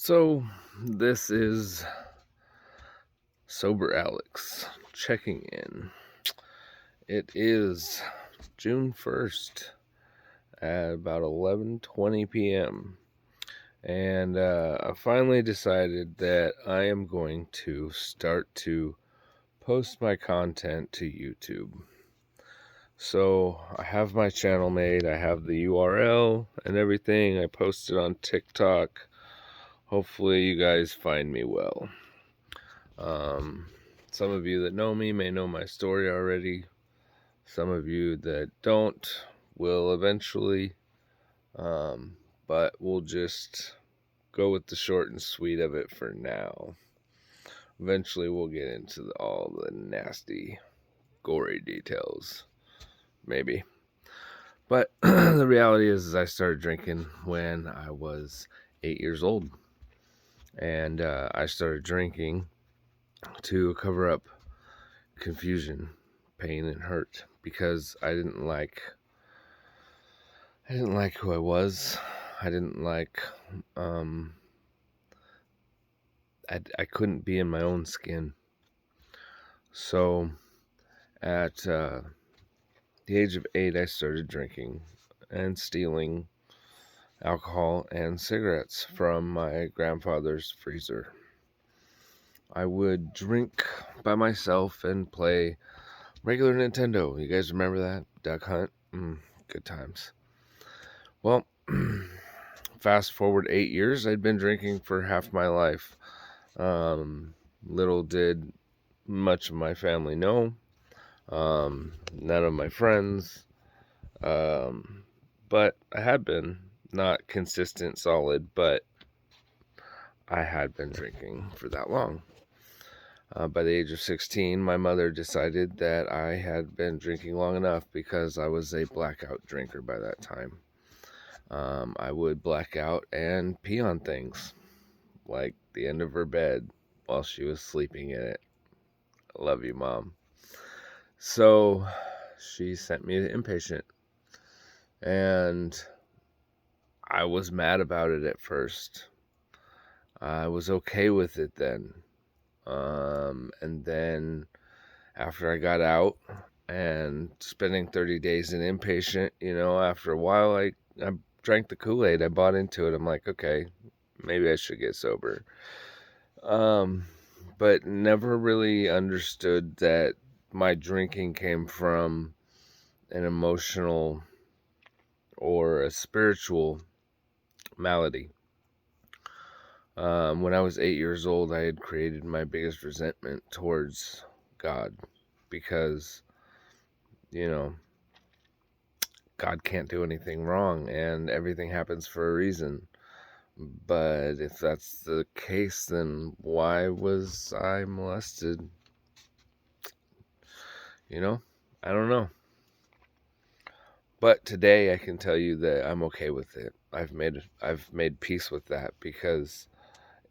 So, this is Sober Alex checking in. It is June 1st at about 11:20 p.m. And I finally decided that I am going to start to post my content to YouTube. So, I have my channel made, I have the URL and everything. I posted on TikTok. Hopefully, you guys find me well. Some of you that know me may know my story already. Some of you that don't will eventually. But we'll just go with the short and sweet of it for now. Eventually, we'll get into all the nasty, gory details. Maybe. But the reality is I started drinking when I was 8 years old. And I started drinking to cover up confusion, pain, and hurt because I didn't like who I was. I didn't like I couldn't be in my own skin. So at the age of 8, I started drinking and stealing alcohol and cigarettes from my grandfather's freezer. I would drink by myself and play regular Nintendo. You guys remember that? Duck Hunt? Good times. Well, fast forward 8 years, I'd been drinking for half my life. Little did much of my family know. None of my friends. But I had been not consistent, solid, but I had been drinking for that long. By the age of 16, my mother decided that I had been drinking long enough because I was a blackout drinker by that time. I would black out and pee on things, like the end of her bed while she was sleeping in it. I love you, Mom. So she sent me to inpatient, and I was mad about it at first. I was okay with it then. And then after I got out and spending 30 days in inpatient, after a while, I drank the Kool-Aid. I bought into it. I'm like, okay, maybe I should get sober. But never really understood that my drinking came from an emotional or a spiritual malady. When I was 8 years old, I had created my biggest resentment towards God because, God can't do anything wrong and everything happens for a reason. But if that's the case, then why was I molested? I don't know. But today I can tell you that I'm okay with it. I've made peace with that because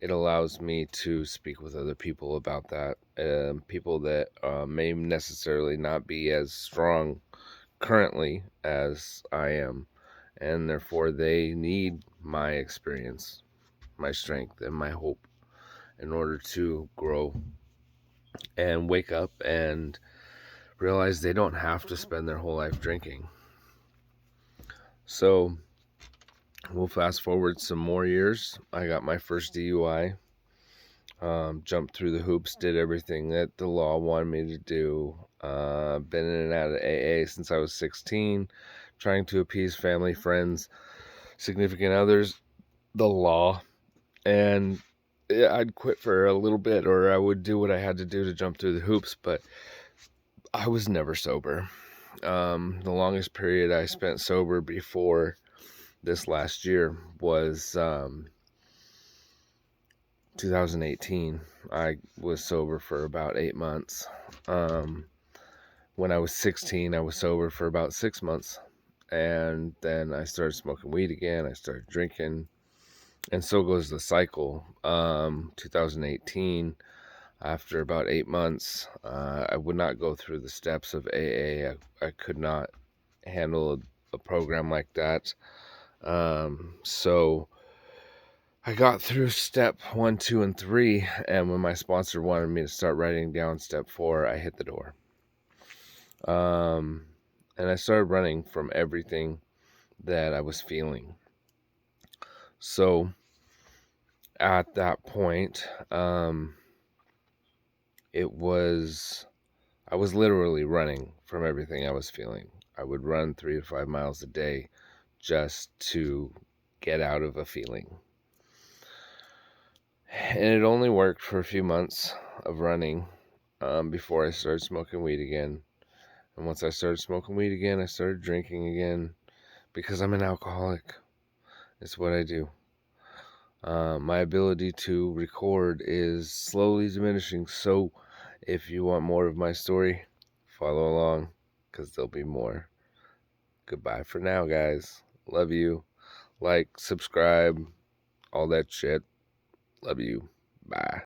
it allows me to speak with other people about that. People that may necessarily not be as strong currently as I am, and therefore they need my experience, my strength, and my hope in order to grow and wake up and realize they don't have to spend their whole life drinking. So we'll fast forward some more years. I got my first DUI. Jumped through the hoops, did everything that the law wanted me to do. Been in and out of AA since I was 16, trying to appease family, friends, significant others, the law. And I'd quit for a little bit, or I would do what I had to do to jump through the hoops, but I was never sober. The longest period I spent sober before this last year was 2018. I was sober for about 8 months. When I was 16, I was sober for about 6 months. And then I started smoking weed again. I started drinking. And so goes the cycle. 2018, after about 8 months, I would not go through the steps of AA. I could not handle a program like that. So I got through step 1, 2, and 3, and when my sponsor wanted me to start writing down step 4, I hit the door. And I started running from everything that I was feeling. So at that point, I was literally running from everything I was feeling. I would run 3 to 5 miles a day just to get out of a feeling. And it only worked for a few months of running before I started smoking weed again. And once I started smoking weed again, I started drinking again because I'm an alcoholic. It's what I do. My ability to record is slowly diminishing. So if you want more of my story, follow along because there'll be more. Goodbye for now, guys. Love you. Like, subscribe, all that shit. Love you. Bye.